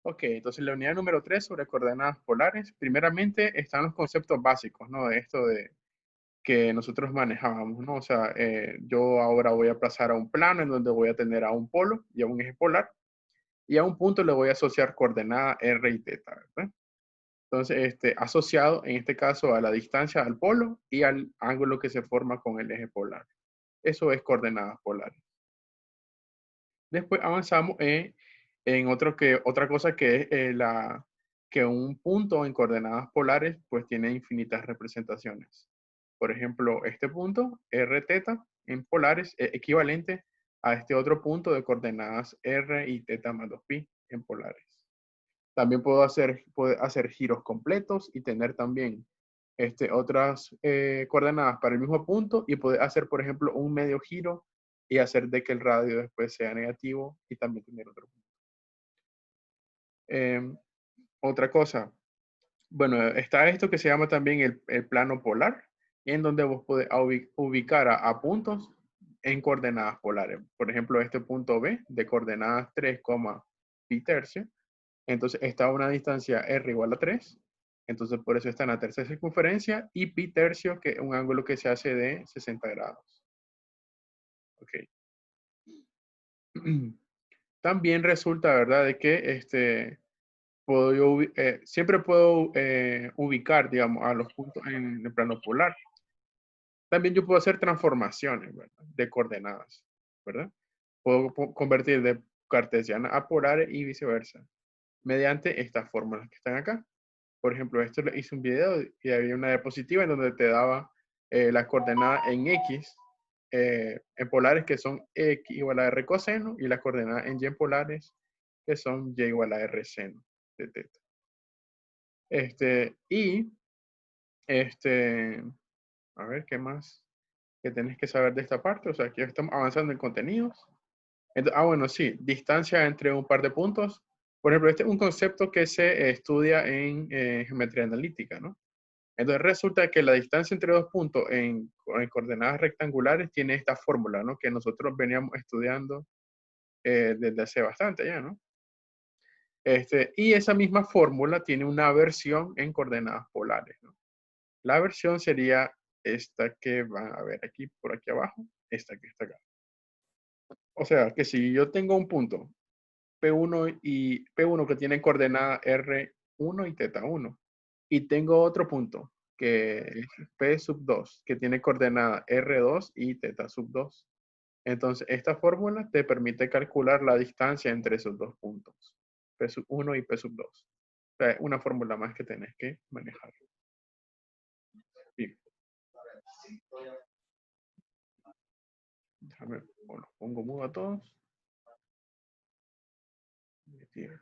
Ok, entonces la unidad número 3 sobre coordenadas polares. Primeramente están los conceptos básicos, ¿no? De esto de que nosotros manejábamos, ¿no? O sea, yo ahora voy a pasar a un plano en donde voy a tener a un polo y a un eje polar y a un punto le voy a asociar coordenada r y teta, ¿verdad? Entonces, asociado en este caso a la distancia al polo y al ángulo que se forma con el eje polar. Eso es coordenadas polares. Después avanzamos en otra cosa que es que un punto en coordenadas polares pues tiene infinitas representaciones. Por ejemplo, este punto, r teta, en polares, es equivalente a este otro punto de coordenadas r y teta más 2pi en polares. También puedo hacer giros completos y tener también otras coordenadas para el mismo punto y poder hacer, por ejemplo, un medio giro y hacer de que el radio después sea negativo y también tener otro punto. Eh, Otra cosa, bueno, está esto que se llama también el plano polar, en donde vos podés ubicar a puntos en coordenadas polares. Por ejemplo, este punto B de coordenadas 3, pi tercio. Entonces está a una distancia r igual a 3. Entonces por eso está en la tercera circunferencia y pi tercio, que es un ángulo que se hace de 60 grados. Ok. También resulta, ¿verdad?, de que siempre puedo ubicar, digamos, a los puntos en el plano polar. También yo puedo hacer transformaciones, ¿verdad?, de coordenadas, ¿verdad? Puedo convertir de cartesiana a polares y viceversa, mediante estas fórmulas que están acá. Por ejemplo, esto le hice un video y había una diapositiva en donde te daba las coordenadas en X, en polares que son X igual a R coseno y las coordenadas en Y polares que son Y igual a R seno de teta. Y, este, a ver, ¿qué más que tenés que saber de esta parte? O sea, aquí estamos avanzando en contenidos. Bueno, sí, distancia entre un par de puntos. Por ejemplo, este es un concepto que se estudia en geometría analítica, ¿no? Entonces resulta que la distancia entre dos puntos en coordenadas rectangulares tiene esta fórmula, ¿no? Que nosotros veníamos estudiando desde hace bastante ya, ¿no? Y esa misma fórmula tiene una versión en coordenadas polares, ¿no? La versión sería esta que van a ver aquí, por aquí abajo, esta que está acá. O sea, que si yo tengo un punto P1 que tiene coordenada R1 y teta 1, y tengo otro punto que es P sub 2, que tiene coordenada R2 y teta sub 2. Entonces, esta fórmula te permite calcular la distancia entre esos dos puntos, P sub 1 y P sub 2. O sea, es una fórmula más que tenés que manejar. Bien, déjame, bueno, pongo mudo a todos. Mutear,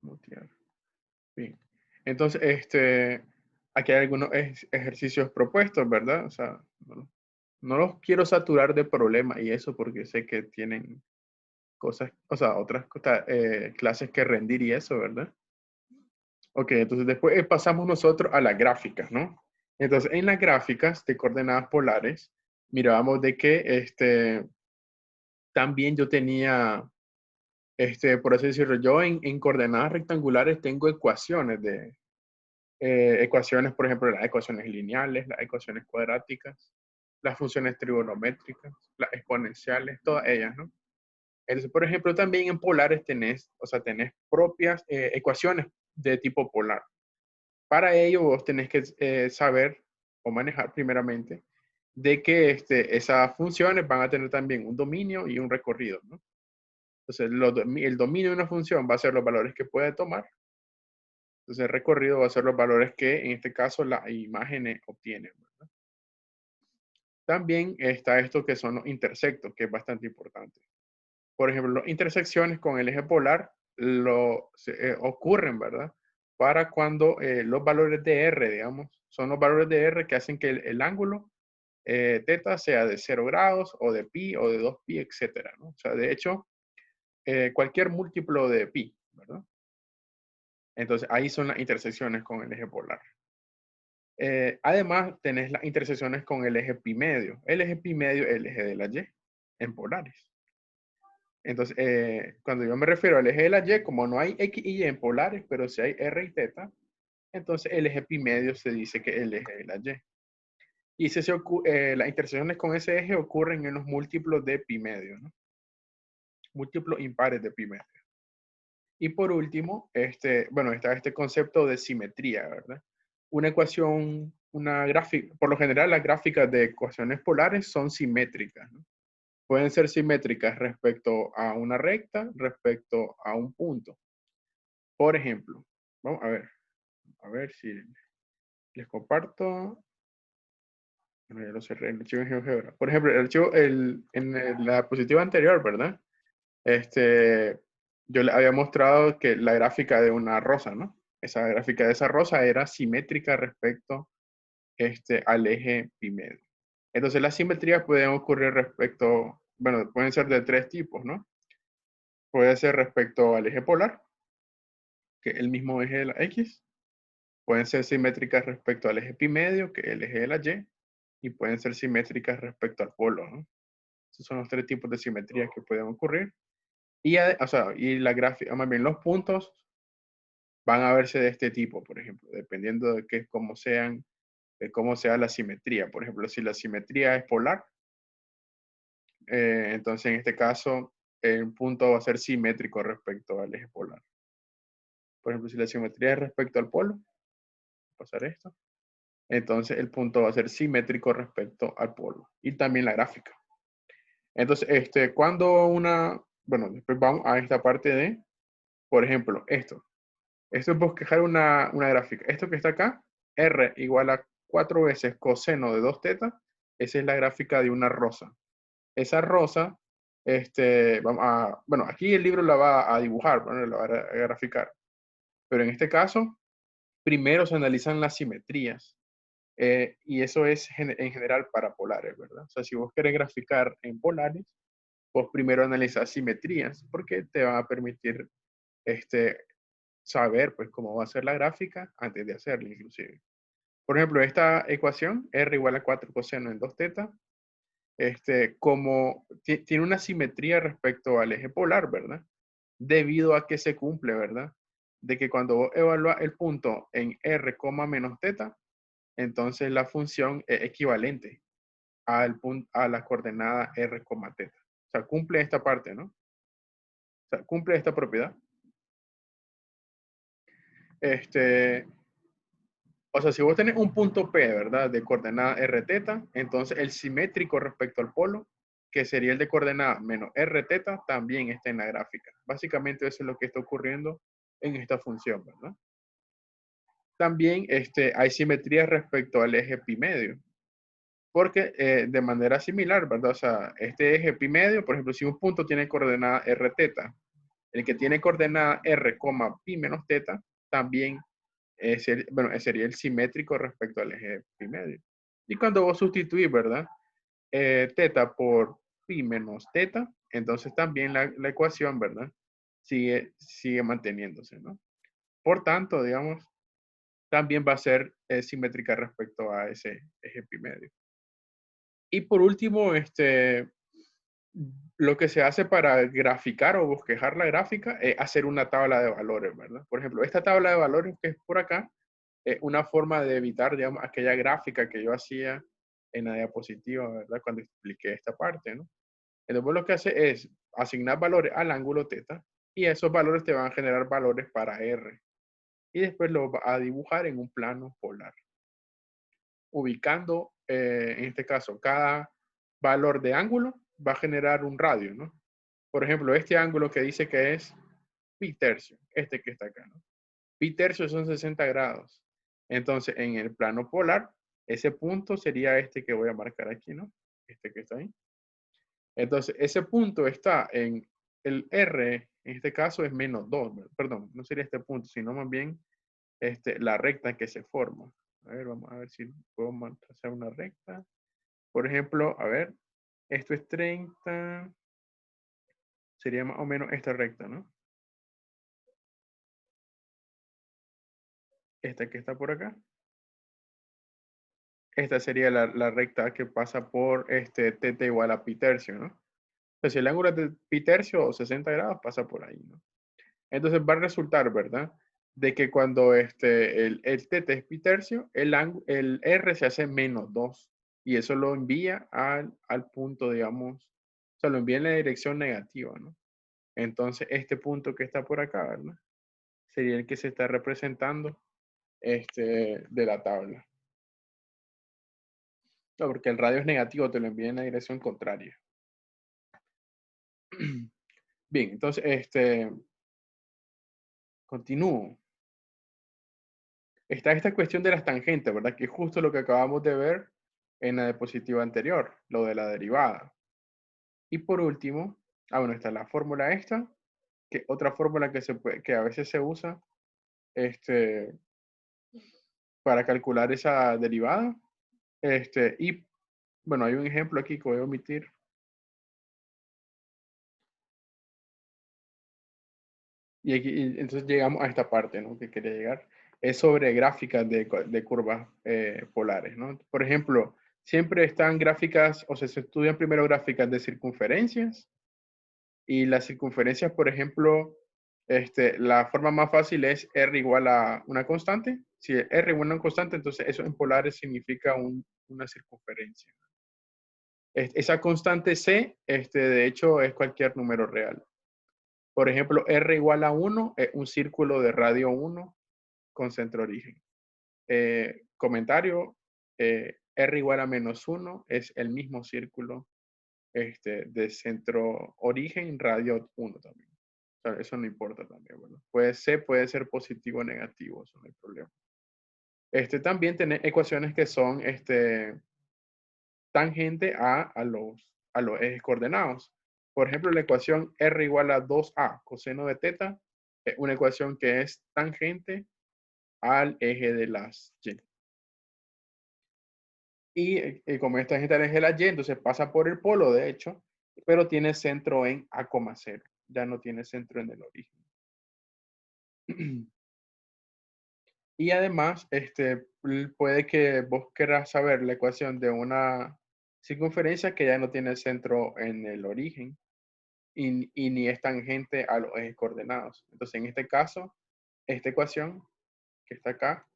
mutear. Bien. Entonces, aquí hay algunos ejercicios propuestos, ¿verdad? O sea, no los quiero saturar de problemas y eso porque sé que tienen cosas, o sea, otras clases que rendir y eso, ¿verdad? Ok, entonces después pasamos nosotros a las gráficas, ¿no? Entonces, en las gráficas de coordenadas polares, mirábamos de que también yo tenía, por así decirlo, yo en coordenadas rectangulares tengo ecuaciones ecuaciones, por ejemplo, las ecuaciones lineales, las ecuaciones cuadráticas, las funciones trigonométricas, las exponenciales, todas ellas, ¿no? Entonces, por ejemplo, también en polares tenés, o sea, tenés propias ecuaciones de tipo polar. Para ello, vos tenés que saber o manejar primeramente de que esas funciones van a tener también un dominio y un recorrido, ¿no? Entonces, el dominio de una función va a ser los valores que puede tomar. Entonces, el recorrido va a ser los valores que, en este caso, las imágenes obtienen, ¿verdad? También está esto que son los intersectos, que es bastante importante. Por ejemplo, las intersecciones con el eje polar ocurren, ¿verdad? Para cuando los valores de R, digamos, son los valores de R que hacen que el ángulo teta sea de 0 grados o de pi o de 2pi, etcétera, ¿no? O sea, de hecho, cualquier múltiplo de pi, ¿verdad? Entonces, ahí son las intersecciones con el eje polar. Además, tenés las intersecciones con el eje pi medio. El eje pi medio es el eje de la Y en polares. Entonces, cuando yo me refiero al eje de la Y, como no hay X y Y en polares, pero sí hay R y θ, entonces el eje pi medio se dice que es el eje de la Y. Y las intersecciones con ese eje ocurren en los múltiplos de pi medio, ¿no? Múltiplos impares de pi medio. Y por último, bueno, está este concepto de simetría, ¿verdad? Una ecuación, una gráfica, por lo general las gráficas de ecuaciones polares son simétricas, ¿no? Pueden ser simétricas respecto a una recta, respecto a un punto. Por ejemplo, vamos a ver si les comparto. Bueno, ya lo cerré, el archivo en GeoGebra. Por ejemplo, el archivo, en la diapositiva anterior, ¿verdad? Yo le había mostrado que la gráfica de una rosa, ¿no? Esa gráfica de esa rosa era simétrica respecto al eje pi medio. Entonces, las simetrías pueden ocurrir respecto, bueno, pueden ser de tres tipos, ¿no? Puede ser respecto al eje polar, que es el mismo eje de la X. Pueden ser simétricas respecto al eje pi medio, que es el eje de la Y. Y pueden ser simétricas respecto al polo, ¿no? Esos son los tres tipos de simetrías que pueden ocurrir. Y, o sea, y la gráfica, más bien los puntos van a verse de este tipo, por ejemplo, dependiendo de cómo sean, de cómo sea la simetría. Por ejemplo, si la simetría es polar, entonces en este caso el punto va a ser simétrico respecto al eje polar. Por ejemplo, si la simetría es respecto al polo, va a pasar esto. Entonces el punto va a ser simétrico respecto al polo. Y también la gráfica. Entonces, bueno, después vamos a esta parte de, por ejemplo, esto. Esto es bosquejar una gráfica. Esto que está acá, R igual a 4 veces coseno de 2 teta, esa es la gráfica de una rosa. Esa rosa, bueno, aquí el libro la va a dibujar, bueno, la va a graficar. Pero en este caso, primero se analizan las simetrías. Y eso es en general para polares, ¿verdad? O sea, si vos querés graficar en polares, vos primero analizas simetrías, porque te van a permitir saber pues cómo va a ser la gráfica antes de hacerla inclusive. Por ejemplo, esta ecuación, R igual a 4 coseno en 2 teta, como tiene una simetría respecto al eje polar, ¿verdad? Debido a que se cumple, ¿verdad? De que cuando vos evalúas el punto en R, menos teta, entonces la función es equivalente a la coordenada R, teta. O sea, cumple esta parte, ¿no? O sea, cumple esta propiedad. O sea, si vos tenés un punto P, ¿verdad? De coordenada R teta, entonces el simétrico respecto al polo, que sería el de coordenada menos R teta, también está en la gráfica. Básicamente eso es lo que está ocurriendo en esta función, ¿verdad? También hay simetría respecto al eje pi medio, porque de manera similar, ¿verdad? O sea, este eje pi medio, por ejemplo, si un punto tiene coordenada R teta, el que tiene coordenada R, pi menos teta, también bueno, sería el simétrico respecto al eje pi medio. Y cuando vos sustituís, ¿verdad? Teta por pi menos teta, entonces también la ecuación, ¿verdad? Sigue manteniéndose, ¿no? Por tanto, digamos, también va a ser simétrica respecto a ese eje pi medio. Y por último, lo que se hace para graficar o bosquejar la gráfica es hacer una tabla de valores, ¿verdad? Por ejemplo, esta tabla de valores que es por acá, una forma de evitar, digamos, aquella gráfica que yo hacía en la diapositiva, ¿verdad? Cuando expliqué esta parte, ¿no? Entonces, lo que hace es asignar valores al ángulo teta y esos valores te van a generar valores para R. Y después lo va a dibujar en un plano polar. Ubicando, en este caso, cada valor de ángulo va a generar un radio, ¿no? Por ejemplo, este ángulo que dice que es pi tercio, este que está acá, ¿no? Pi tercio son 60 grados. Entonces, en el plano polar, ese punto sería este que voy a marcar aquí, ¿no? Este que está ahí. Entonces, ese punto está en el R, en este caso es menos 2, perdón, no sería este punto, sino más bien la recta que se forma. A ver, vamos a ver si puedo hacer una recta. Por ejemplo, a ver, esto es 30, sería más o menos esta recta, ¿no? Esta que está por acá. Esta sería la recta que pasa por θ igual a pi tercio, ¿no? sea, si el ángulo es de pi tercio o 60 grados, pasa por ahí, ¿no? Entonces va a resultar, ¿verdad? De que cuando el θ es pi tercio, el r se hace -2 y eso lo envía al punto, digamos, o sea, lo envía en la dirección negativa, ¿no? Entonces, este punto que está por acá, ¿verdad? Sería el que se está representando de la tabla. No, porque el radio es negativo, te lo envía en la dirección contraria. Bien, entonces, continúo. Está esta cuestión de las tangentes, ¿verdad? Que es justo lo que acabamos de ver en la diapositiva anterior, lo de la derivada. Y por último, bueno, está la fórmula esta, que otra fórmula que a veces se usa para calcular esa derivada. Y bueno, hay un ejemplo aquí que voy a omitir. Y entonces llegamos a esta parte, ¿no? Que quería llegar. Es sobre gráficas de curvas polares, ¿no? Por ejemplo, siempre están gráficas, o sea, se estudian primero gráficas de circunferencias. Y las circunferencias, por ejemplo, la forma más fácil es R igual a una constante. Si R igual a una constante, entonces eso en polares significa una circunferencia. Esa constante C, de hecho, es cualquier número real. Por ejemplo, R igual a 1 es un círculo de radio 1 con centro origen. Comentario, R igual a -1 es el mismo círculo de centro origen, radio 1 también. O sea, eso no importa también, bueno. Puede ser positivo o negativo, eso no hay problema. También tiene ecuaciones que son tangente a los ejes coordenados. Por ejemplo, la ecuación R igual a 2A coseno de teta es una ecuación que es tangente al eje de las Y. Y como es tangente al eje de las Y, entonces pasa por el polo, de hecho, pero tiene centro en A,0. Ya no tiene centro en el origen. Y además, puede que vos querrás saber la ecuación de una circunferencia que ya no tiene centro en el origen y ni es tangente a los ejes coordenados. Entonces, en este caso, esta ecuación que está acá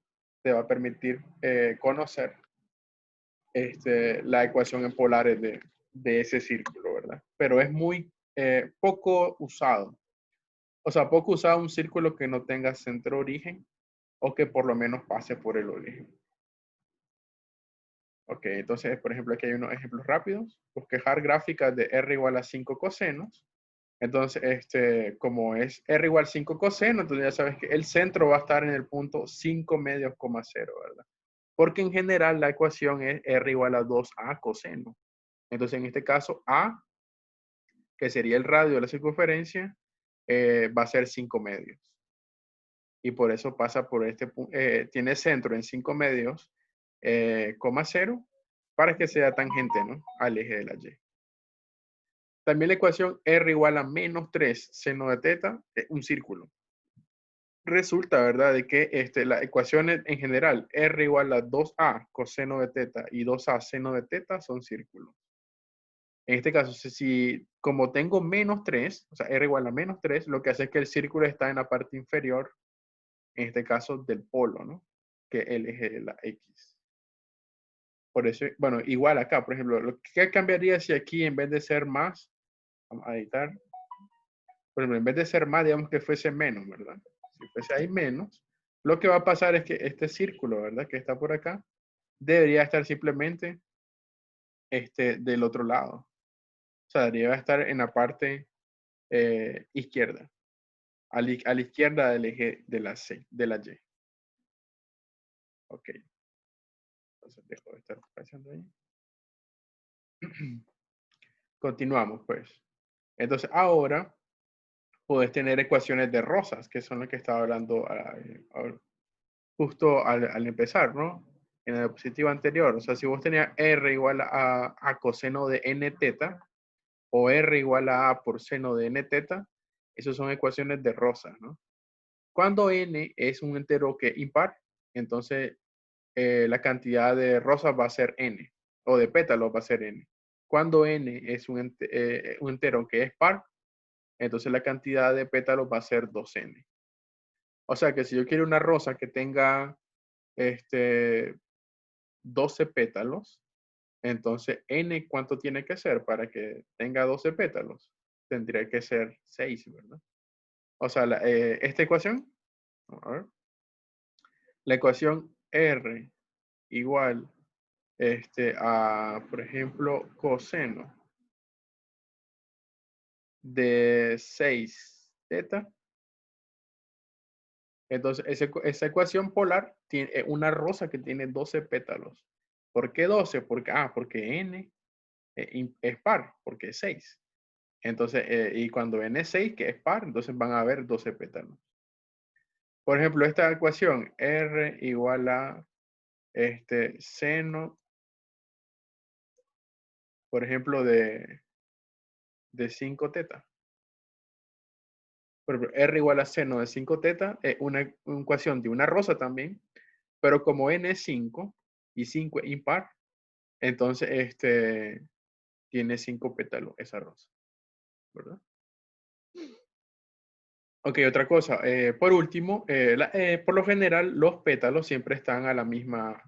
te va a permitir conocer la ecuación en polares de ese círculo, ¿verdad? Pero es muy poco usado. O sea, poco usado un círculo que no tenga centro-origen o que por lo menos pase por el origen. Ok, entonces, por ejemplo, aquí hay unos ejemplos rápidos. Bosquejar gráficas de R igual a 5 cosenos. Entonces, como es R igual a 5 cosenos, entonces ya sabes que el centro va a estar en el punto 5 medios, 0, ¿verdad? Porque en general la ecuación es R igual a 2A coseno. Entonces, en este caso, A, que sería el radio de la circunferencia, va a ser 5 medios. Y por eso pasa por tiene centro en 5 medios, 0, para que sea tangente, ¿no? Al eje de la Y. También la ecuación R igual a -3 seno de teta es un círculo. Resulta, ¿verdad?, de que la ecuación en general, R igual a 2A coseno de teta y 2A seno de teta son círculos. En este caso, si como tengo -3, o sea, R igual a -3, lo que hace es que el círculo está en la parte inferior, en este caso del polo, ¿no? Que es el eje de la X. Por eso, bueno, igual acá, por ejemplo, ¿qué cambiaría si aquí en vez de ser más, vamos a editar, por ejemplo, en vez de ser más, digamos que fuese menos, ¿verdad? Si fuese ahí menos, lo que va a pasar es que este círculo, ¿verdad? Que está por acá, debería estar simplemente del otro lado. O sea, debería estar en la parte izquierda, a la izquierda del eje de la C, de la Y. Ok. Entonces dejo de estar pasando ahí. Continuamos, pues. Entonces, ahora puedes tener ecuaciones de Rosas, que son las que estaba hablando justo al empezar, ¿no? En la diapositiva anterior. O sea, si vos tenías R igual a coseno de n teta o R igual a por seno de n teta, esas son ecuaciones de Rosas, ¿no? Cuando n es un entero que impar, entonces la cantidad de rosas va a ser n, o de pétalos va a ser n. cuando n es un entero que es par, entonces la cantidad de pétalos va a ser 2n. O sea que si yo quiero una rosa que tenga 12 pétalos, entonces n, ¿cuánto tiene que ser para que tenga 12 pétalos? Tendría que ser 6, ¿verdad? O sea, esta ecuación, a ver, la ecuación R igual a, por ejemplo, coseno de 6 teta. Entonces, esa ecuación polar tiene una rosa que tiene 12 pétalos. ¿Por qué 12? Porque n es par, porque es 6. Entonces, y cuando n es 6, que es par, entonces van a haber 12 pétalos. Por ejemplo, esta ecuación R igual a seno, por ejemplo, de 5 teta. Por ejemplo, R igual a seno de 5 teta es una ecuación de una rosa también, pero como n es 5 y 5 es impar, entonces tiene 5 pétalos esa rosa, ¿verdad? Ok, otra cosa. Por último, por lo general, los pétalos siempre están a la misma,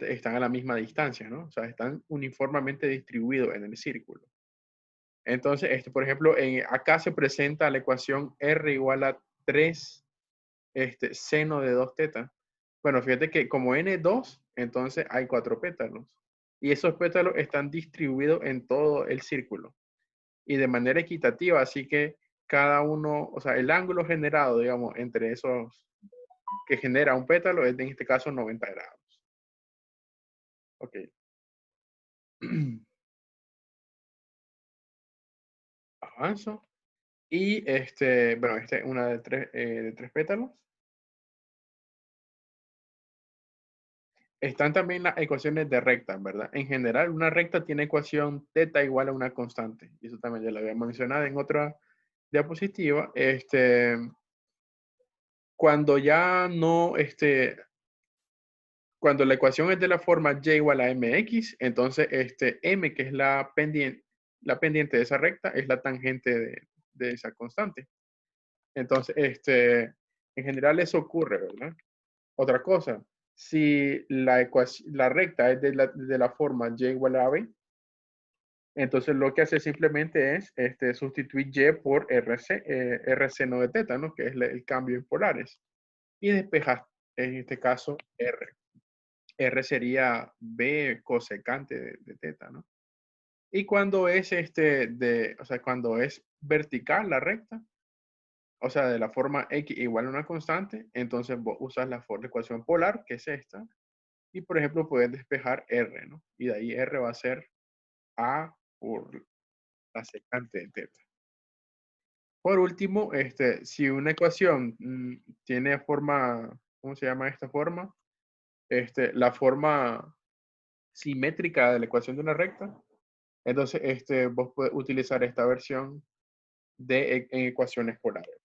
están a la misma distancia, ¿no? O sea, están uniformemente distribuidos en el círculo. Entonces, por ejemplo, acá se presenta la ecuación R igual a 3 seno de 2 teta. Bueno, fíjate que como n es 2, entonces hay 4 pétalos. Y esos pétalos están distribuidos en todo el círculo y de manera equitativa, así que cada uno, o sea, el ángulo generado, digamos, entre esos que genera un pétalo es en este caso 90 grados. Ok. Avanzo. Y bueno, es una de tres pétalos. Están también las ecuaciones de recta, ¿verdad? En general, una recta tiene ecuación teta igual a una constante. Y eso también ya lo había mencionado en otra diapositiva. Cuando ya no, cuando la ecuación es de la forma y igual a mx, entonces m, que es la pendiente de esa recta, es la tangente de esa constante. Entonces, en general eso ocurre, ¿verdad? Otra cosa, si la recta es de la forma y igual a b, entonces lo que hace simplemente es sustituir y por r seno de teta, ¿no? Que es el cambio en polares. Y despejas, en este caso, r. R sería b cosecante de teta, ¿no? Y cuando es o sea, cuando es vertical la recta, o sea, de la forma x igual a una constante, entonces vos usas la ecuación polar, que es esta, y por ejemplo puedes despejar r, ¿no? Y de ahí r va a ser a por la secante de teta. Por último, si una ecuación tiene forma, ¿cómo se llama esta forma? La forma simétrica de la ecuación de una recta, entonces vos puedes utilizar esta versión en ecuaciones polares.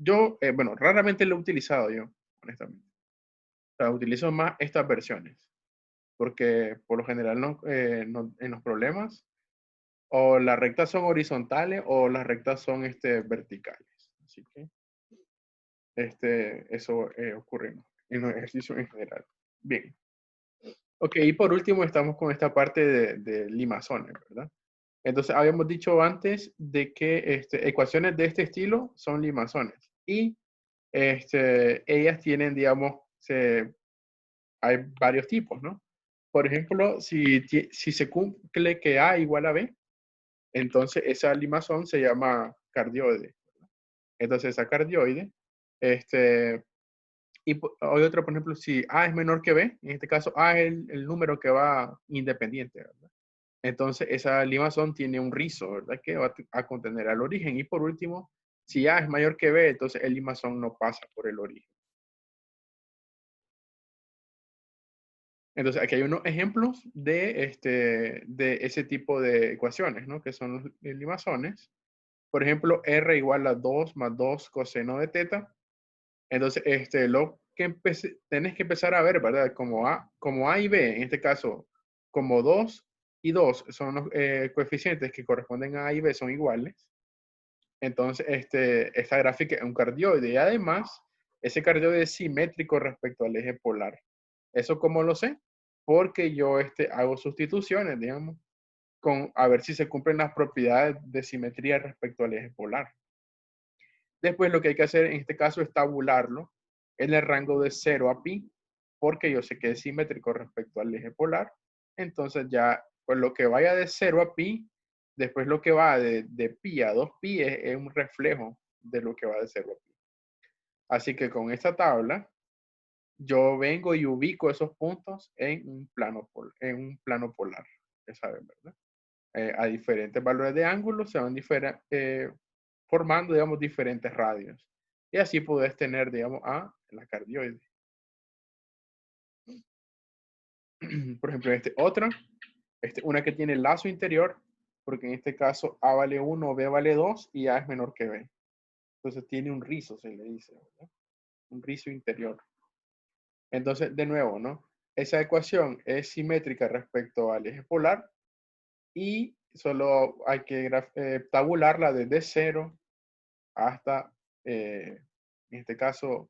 Yo, bueno, raramente lo he utilizado yo, honestamente. O sea, utilizo más estas versiones, porque por lo general en los problemas o las rectas son horizontales o las rectas son verticales. Así que eso ocurre en los ejercicios en general. Bien. Ok, y por último estamos con esta parte de limazones, ¿verdad? Entonces, habíamos dicho antes de que ecuaciones de este estilo son limazones. Y ellas tienen, digamos, hay varios tipos, ¿no? Por ejemplo, si se cumple que A igual a B, entonces esa limazón se llama cardioide. Entonces, esa cardioide, y hay otro, por ejemplo, si A es menor que B, en este caso A es el número que va independiente, ¿verdad? Entonces, esa limazón tiene un rizo, ¿verdad? Que va a contener al origen. Y por último, si A es mayor que B, entonces el limazón no pasa por el origen. Entonces, aquí hay unos ejemplos de ese tipo de ecuaciones, ¿no? Que son los limazones. Por ejemplo, R igual a 2 más 2 coseno de teta. Entonces, lo que tenés que empezar a ver, ¿verdad? Como A y B, en este caso, como 2 y 2 son los coeficientes que corresponden a A y B son iguales, entonces esta gráfica es un cardioide y además ese cardioide es simétrico respecto al eje polar. ¿Eso cómo lo sé? Porque yo hago sustituciones, digamos, a ver si se cumplen las propiedades de simetría respecto al eje polar. Después lo que hay que hacer en este caso es tabularlo en el rango de 0 a pi, porque yo sé que es simétrico respecto al eje polar. Entonces ya, pues lo que vaya de 0 a pi, después lo que va de pi a 2pi es un reflejo de lo que va de 0 a pi. Así que con esta tabla, yo vengo y ubico esos puntos en un plano polar, ya saben, ¿verdad? A diferentes valores de ángulo se van formando, digamos, diferentes radios. Y así puedes tener, digamos, a la cardioide. Por ejemplo, una que tiene lazo interior, porque en este caso A vale 1, B vale 2 y A es menor que B. Entonces tiene un rizo, se le dice, ¿verdad? Un rizo interior. Entonces, de nuevo, ¿no? Esa ecuación es simétrica respecto al eje polar y solo hay que tabularla desde 0 hasta, en este caso,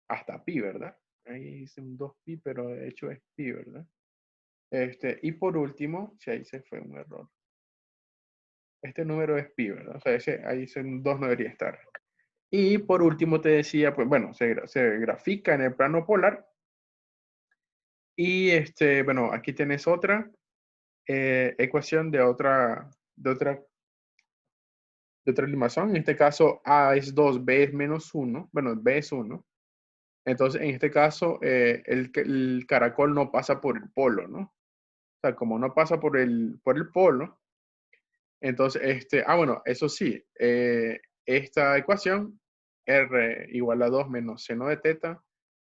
hasta pi, ¿verdad? Ahí hice un 2pi, pero de hecho es pi, ¿verdad? Y por último, si ahí se fue un error. Este número es pi, ¿verdad? O sea, ahí ese 2 no debería estar. Y por último te decía, pues bueno, se grafica en el plano polar. Y bueno, aquí tienes otra ecuación de otra animación. En este caso, A es 2, B es menos 1. Bueno, B es 1. Entonces, en este caso, el caracol no pasa por el polo, ¿no? O sea, como no pasa por el polo, entonces, bueno, eso sí, esta ecuación, R igual a 2 menos seno de teta,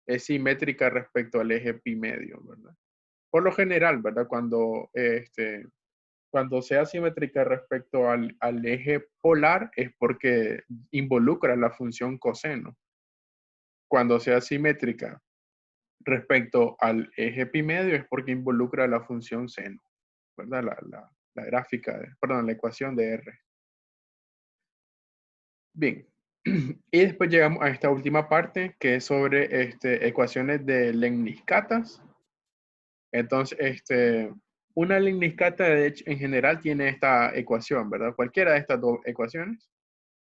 es simétrica respecto al eje pi medio, ¿verdad? Por lo general, ¿verdad? Cuando sea simétrica respecto al eje polar es porque involucra la función coseno. Cuando sea simétrica respecto al eje pi medio es porque involucra la función seno, ¿verdad? La gráfica, perdón, la ecuación de R. Bien, y después llegamos a esta última parte que es sobre ecuaciones de Lengnis-Catas. Entonces, una Lengnis-Cata de hecho, en general tiene esta ecuación, ¿verdad? Cualquiera de estas dos ecuaciones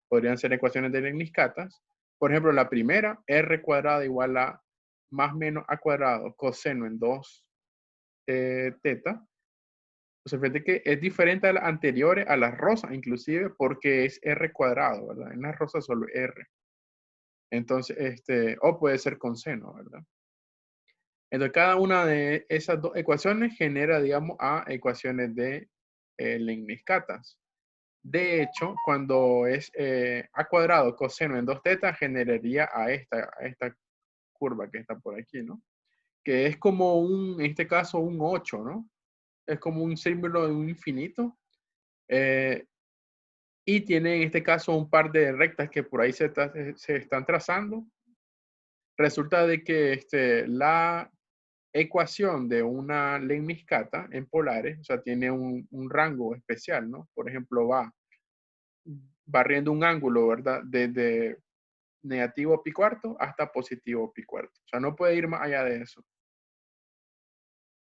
podrían ser ecuaciones de Lengnis-Catas. Por ejemplo, la primera, r cuadrada igual a más menos a cuadrado coseno en 2 teta. Pues fíjate que es diferente a las anteriores, a las rosas inclusive, porque es r cuadrado, ¿verdad? En las rosas solo r. Entonces, o puede ser con seno, ¿verdad? Entonces, cada una de esas dos ecuaciones genera, digamos, a ecuaciones de Lengnis-Catas. De hecho, cuando es a cuadrado coseno en 2 tetas, generaría a esta curva que está por aquí, ¿no? Que es como en este caso, un 8, ¿no? Es como un símbolo de un infinito. eh, y tiene en este caso un par de rectas que por ahí se están trazando. Resulta de que la ecuación de una Lengnis-Cata en polares, o sea, tiene un rango especial, ¿no? Por ejemplo, va barriendo un ángulo, ¿verdad? Desde negativo pi cuarto hasta positivo pi cuarto. O sea, no puede ir más allá de eso.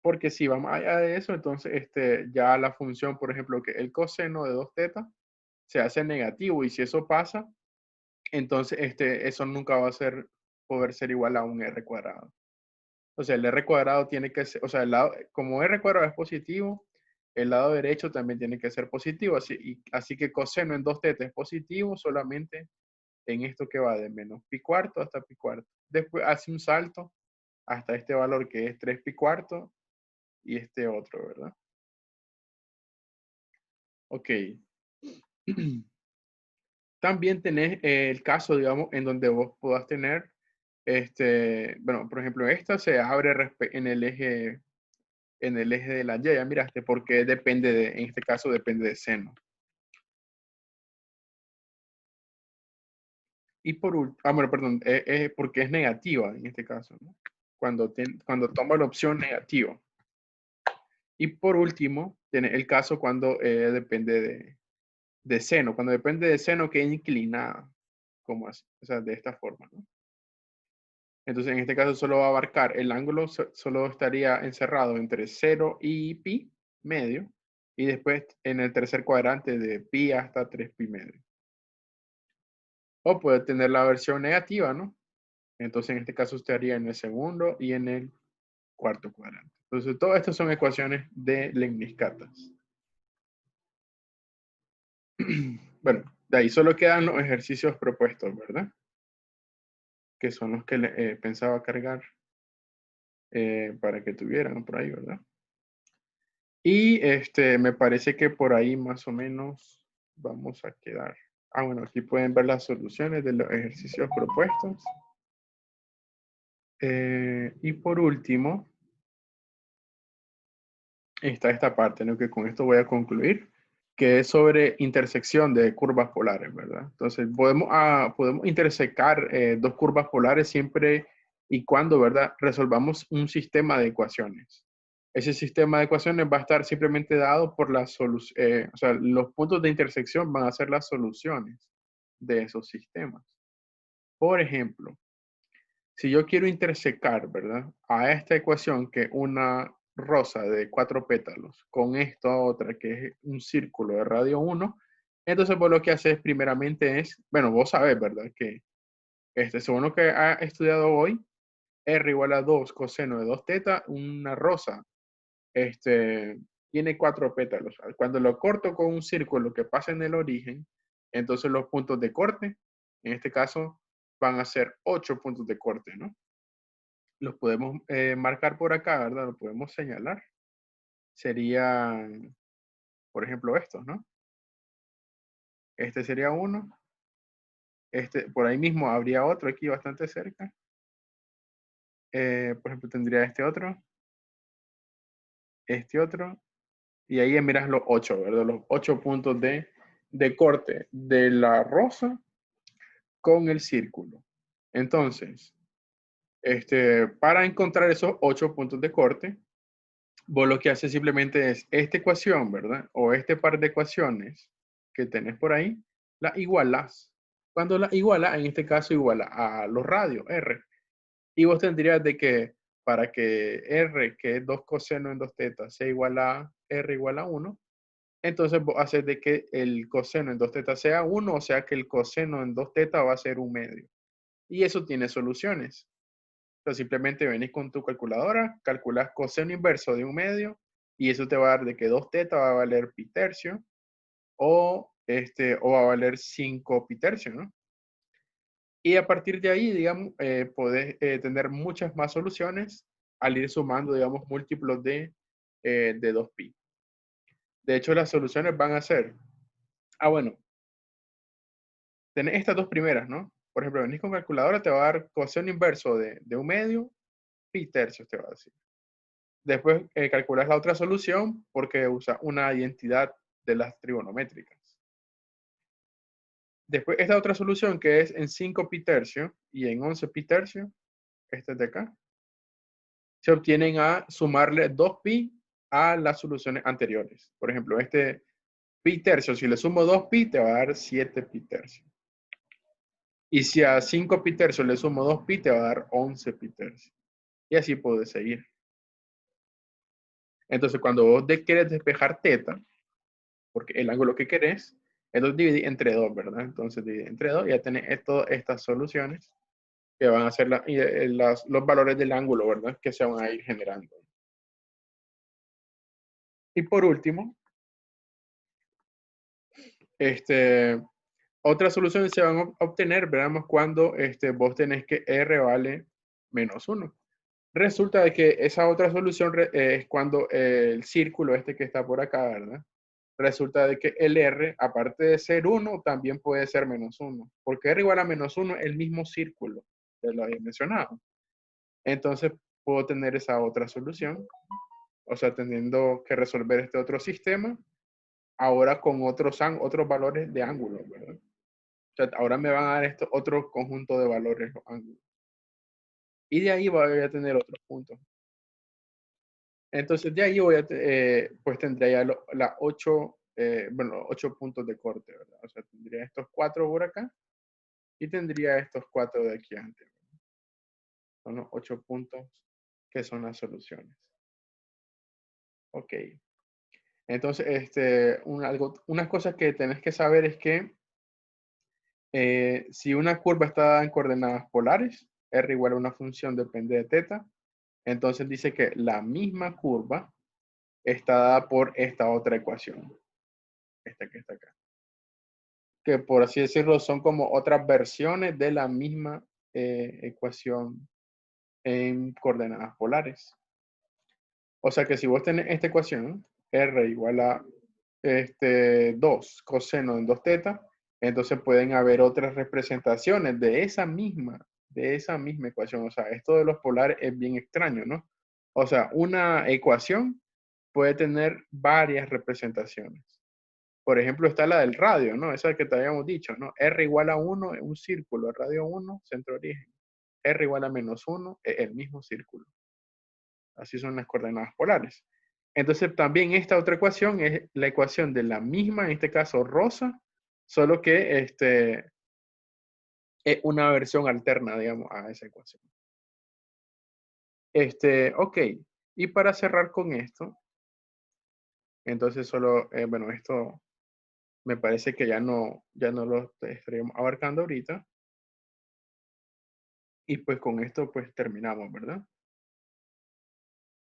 Porque si va más allá de eso, entonces ya la función, por ejemplo, que el coseno de 2 tetas se hace negativo. Y si eso pasa, entonces eso nunca va a poder ser igual a un r cuadrado. O sea, el r cuadrado tiene que ser, o sea, como r cuadrado es positivo, el lado derecho también tiene que ser positivo. Así que coseno en 2 tetas es positivo solamente en esto que va de menos pi cuarto hasta pi cuarto. Después hace un salto hasta este valor que es 3 pi cuarto y este otro, ¿verdad? Ok. También tenés el caso, digamos, en donde vos puedas tener, bueno, por ejemplo, esta se abre en el eje de la Y, ya miraste, porque en este caso depende de seno. Y bueno, perdón, porque es negativa en este caso, ¿no? Cuando toma la opción negativa. Y por último, tiene el caso cuando depende de seno. Cuando depende de seno que es inclinada, como así, o sea, de esta forma, ¿no? Entonces, en este caso solo va a abarcar el ángulo, solo estaría encerrado entre 0 y pi medio, y después en el tercer cuadrante de pi hasta 3 pi medio. O puede tener la versión negativa, ¿no? Entonces, en este caso estaría en el segundo y en el cuarto cuadrante. Entonces, todas estas son ecuaciones de Leibniz-Catas. Bueno, de ahí solo quedan los ejercicios propuestos, ¿verdad? Que son los que pensaba cargar para que tuvieran por ahí, ¿verdad? Y me parece que por ahí más o menos vamos a quedar. Ah, bueno, aquí pueden ver las soluciones de los ejercicios propuestos. Y por último, está esta parte, ¿no? Que con esto voy a concluir, que es sobre intersección de curvas polares, ¿verdad? Entonces, podemos intersecar dos curvas polares siempre y cuando, ¿verdad? Resolvamos un sistema de ecuaciones. Ese sistema de ecuaciones va a estar simplemente dado por las soluciones, o sea, los puntos de intersección van a ser las soluciones de esos sistemas. Por ejemplo, si yo quiero intersecar, ¿verdad? A esta ecuación que una rosa de 4 pétalos con esta otra que es un círculo de radio 1, entonces vos lo que haces primeramente es, bueno, vos sabés, ¿verdad? Que según lo que ha estudiado hoy, R igual a 2 coseno de 2 teta, una rosa tiene 4 pétalos. Cuando lo corto con un círculo que pasa en el origen, entonces los puntos de corte, en este caso, van a ser 8 puntos de corte, ¿no? Los podemos marcar por acá, ¿verdad? Los podemos señalar. Serían, por ejemplo, estos, ¿no? Este sería uno. Por ahí mismo habría otro aquí bastante cerca. Por ejemplo, tendría este otro, y ahí miras los 8, ¿verdad? Los 8 puntos de corte de la rosa con el círculo. Entonces, para encontrar esos 8 puntos de corte, vos lo que haces simplemente es esta ecuación, ¿verdad? O este par de ecuaciones que tenés por ahí, la igualas. Cuando la iguala, en este caso iguala a los radios, R. Y vos tendrías de que para que R, que es 2 coseno en 2 tetas, sea igual a R igual a 1, entonces vos haces de que el coseno en 2 tetas sea 1, o sea que el coseno en 2 tetas va a ser 1/2. Y eso tiene soluciones. Entonces simplemente venís con tu calculadora, calculas coseno inverso de 1/2 y eso te va a dar de que 2 teta va a valer pi tercio o va a valer 5 pi tercio, ¿no? Y a partir de ahí, digamos, podés tener muchas más soluciones al ir sumando, digamos, múltiplos de 2pi. De hecho, las soluciones van a ser, bueno, tenés estas dos primeras, ¿no? Por ejemplo, venís con calculadora, te va a dar coseno inverso de 1/2, pi tercios te va a decir. Después calculas la otra solución porque usa una identidad de las trigonométricas. Después esta otra solución que es en 5 pi tercio y en 11 pi tercio, este es de acá, se obtienen a sumarle 2pi a las soluciones anteriores. Por ejemplo, este pi tercio, si le sumo 2pi, te va a dar 7 pi tercio. Y si a 5 pi tercio le sumo 2pi, te va a dar 11 pi tercio. Y así puedes seguir. Entonces, cuando vos quieres despejar teta, porque el ángulo que querés, entonces dividí entre 2, ¿verdad? Entonces dividí entre 2 y ya tenés todas estas soluciones que van a ser los valores del ángulo, ¿verdad? Que se van a ir generando. Y por último, otras soluciones se van a obtener, veamos, cuando vos tenés que R vale -1. Resulta de que esa otra solución es cuando el círculo que está por acá, ¿verdad? Resulta de que el R, aparte de ser 1, también puede ser -1. Porque R igual a -1 es el mismo círculo, que lo había mencionado. Entonces, puedo tener esa otra solución. O sea, teniendo que resolver este otro sistema, ahora con otros valores de ángulo, ¿verdad? O sea, ahora me van a dar otro conjunto de valores, los ángulos. Y de ahí voy a tener otros puntos. Entonces de ahí voy a, pues tendría ya las 8, bueno, 8 puntos de corte, ¿verdad? O sea, tendría estos 4 por acá y tendría estos 4 de aquí antes. Son los 8 puntos que son las soluciones. Ok. Entonces, unas cosas que tenés que saber es que si una curva está dada en coordenadas polares, R igual a una función depende de teta, entonces dice que la misma curva está dada por esta otra ecuación, esta que está acá. Que por así decirlo son como otras versiones de la misma ecuación en coordenadas polares. O sea que si vos tenés esta ecuación, R igual a 2 coseno en 2 teta, entonces pueden haber otras representaciones de esa misma ecuación. O sea, esto de los polares es bien extraño, ¿no? O sea, una ecuación puede tener varias representaciones. Por ejemplo, está la del radio, ¿no? Esa que te habíamos dicho, ¿no? R igual a 1 es un círculo, radio 1, centro origen. R igual a -1 es el mismo círculo. Así son las coordenadas polares. Entonces también esta otra ecuación es la ecuación de la misma, en este caso rosa, solo que es una versión alterna, digamos, a esa ecuación. Ok, y para cerrar con esto, entonces solo, bueno, esto me parece que ya no lo estaríamos abarcando ahorita. Y pues con esto pues terminamos, ¿verdad?